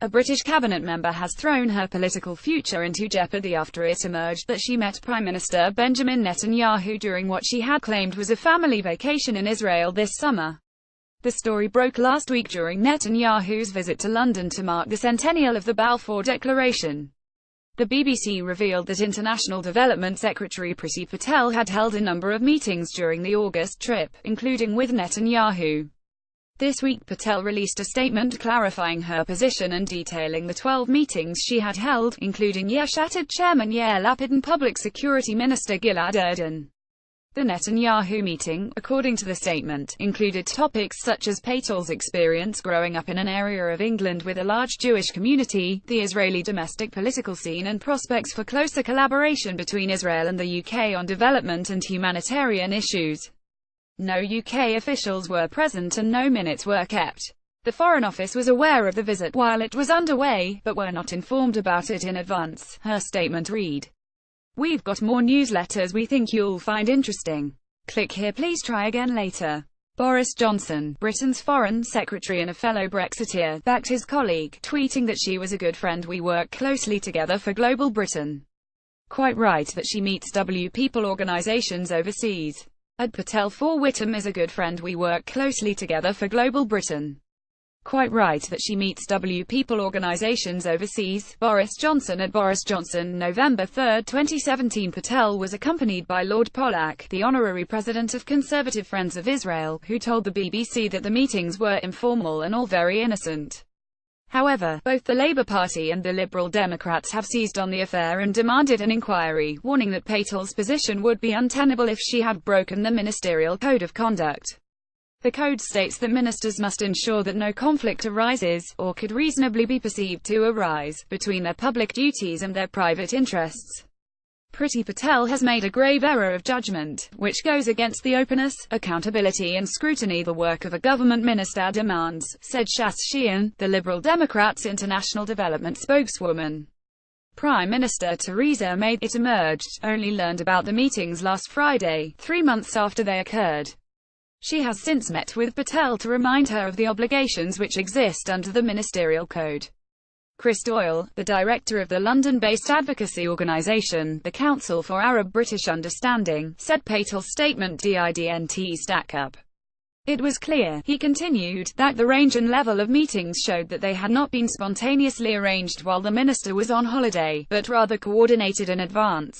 A British cabinet member has thrown her political future into jeopardy after it emerged that she met Prime Minister Benjamin Netanyahu during what she had claimed was a family vacation in Israel this summer. The story broke last week during Netanyahu's visit to London to mark the centennial of the Balfour Declaration. The BBC revealed that International Development Secretary Priti Patel had held a number of meetings during the August trip, including with Netanyahu. This week Patel released a statement clarifying her position and detailing the 12 meetings she had held, including Yesh Atid chairman Yair Lapid and Public Security Minister Gilad Erdan. The Netanyahu meeting, according to the statement, included topics such as Patel's experience growing up in an area of England with a large Jewish community, the Israeli domestic political scene and prospects for closer collaboration between Israel and the UK on development and humanitarian issues. No UK officials were present and no minutes were kept. The Foreign Office was aware of the visit while it was underway, but were not informed about it in advance, her statement read. "We've got more newsletters we think you'll find interesting. Click here, please try again later." Boris Johnson, Britain's Foreign Secretary and a fellow Brexiteer, backed his colleague, tweeting that she was a good friend, we work closely together for global Britain. Quite right that she meets people organisations overseas. At Patel for Whittam is a good friend, we work closely together for global Britain. Quite right that she meets people organisations overseas. Boris Johnson. At Boris Johnson, November 3, 2017, Patel was accompanied by Lord Pollack, the honorary president of Conservative Friends of Israel, who told the BBC that the meetings were informal and all very innocent. However, both the Labour Party and the Liberal Democrats have seized on the affair and demanded an inquiry, warning that Patel's position would be untenable if she had broken the ministerial code of conduct. The code states that ministers must ensure that no conflict arises, or could reasonably be perceived to arise, between their public duties and their private interests. Priti Patel has made a grave error of judgment, which goes against the openness, accountability and scrutiny the work of a government minister demands, said Shas Sheehan, the Liberal Democrats' international development spokeswoman. Prime Minister Theresa May, it emerged, only learned about the meetings last Friday, 3 months after they occurred. She has since met with Patel to remind her of the obligations which exist under the ministerial code. Chris Doyle, the director of the London-based advocacy organisation, the Council for Arab-British Understanding, said Patel's statement didn't stack up. It was clear, he continued, that the range and level of meetings showed that they had not been spontaneously arranged while the minister was on holiday, but rather coordinated in advance.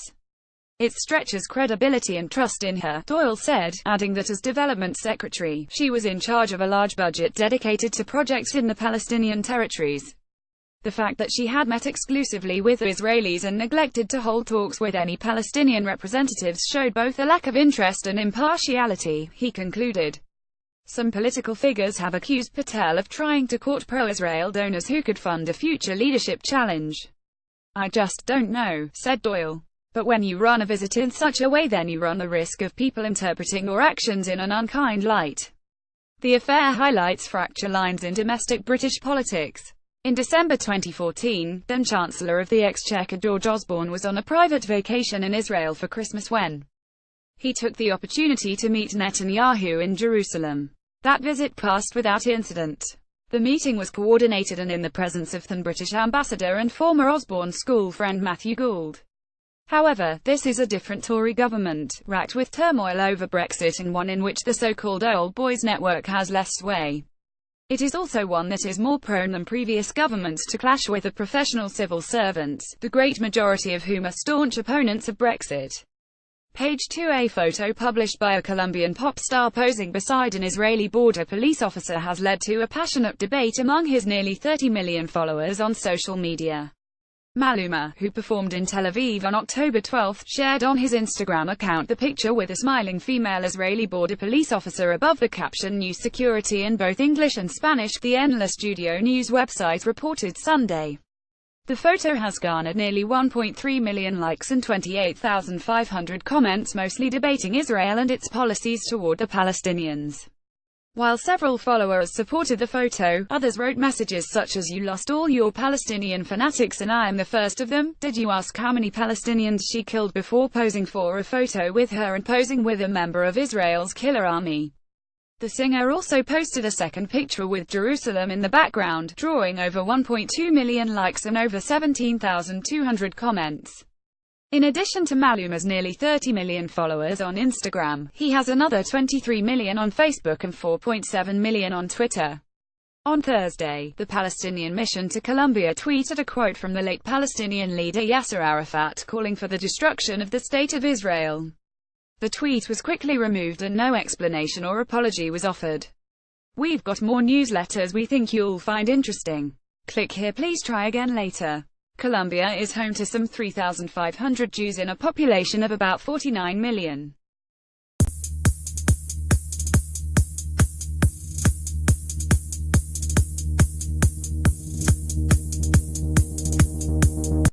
It stretches credibility and trust in her, Doyle said, adding that as development secretary, she was in charge of a large budget dedicated to projects in the Palestinian territories. The fact that she had met exclusively with Israelis and neglected to hold talks with any Palestinian representatives showed both a lack of interest and impartiality, he concluded. Some political figures have accused Patel of trying to court pro-Israel donors who could fund a future leadership challenge. "I just don't know," said Doyle. "But when you run a visit in such a way, then you run the risk of people interpreting your actions in an unkind light." The affair highlights fracture lines in domestic British politics. In December 2014, then Chancellor of the Exchequer George Osborne was on a private vacation in Israel for Christmas when he took the opportunity to meet Netanyahu in Jerusalem. That visit passed without incident. The meeting was coordinated and in the presence of then British ambassador and former Osborne school friend Matthew Gould. However, this is a different Tory government, racked with turmoil over Brexit, and one in which the so-called Old Boys network has less sway. It is also one that is more prone than previous governments to clash with the professional civil servants, the great majority of whom are staunch opponents of Brexit. Page 2. A photo published by a Colombian pop star posing beside an Israeli border police officer has led to a passionate debate among his nearly 30 million followers on social media. Maluma, who performed in Tel Aviv on October 12, shared on his Instagram account the picture with a smiling female Israeli border police officer above the caption "New Security" in both English and Spanish, the Endless Studio News website reported Sunday. The photo has garnered nearly 1.3 million likes and 28,500 comments, mostly debating Israel and its policies toward the Palestinians. While several followers supported the photo, others wrote messages such as "You lost all your Palestinian fanatics and I am the first of them. Did you ask how many Palestinians she killed before posing for a photo with her and posing with a member of Israel's killer army?" The singer also posted a second picture with Jerusalem in the background, drawing over 1.2 million likes and over 17,200 comments. In addition to Maluma's nearly 30 million followers on Instagram, he has another 23 million on Facebook and 4.7 million on Twitter. On Thursday, the Palestinian Mission to Colombia tweeted a quote from the late Palestinian leader Yasser Arafat calling for the destruction of the State of Israel. The tweet was quickly removed and no explanation or apology was offered. We've got more newsletters we think you'll find interesting. Click here, please try again later. Colombia is home to some 3,500 Jews in a population of about 49 million.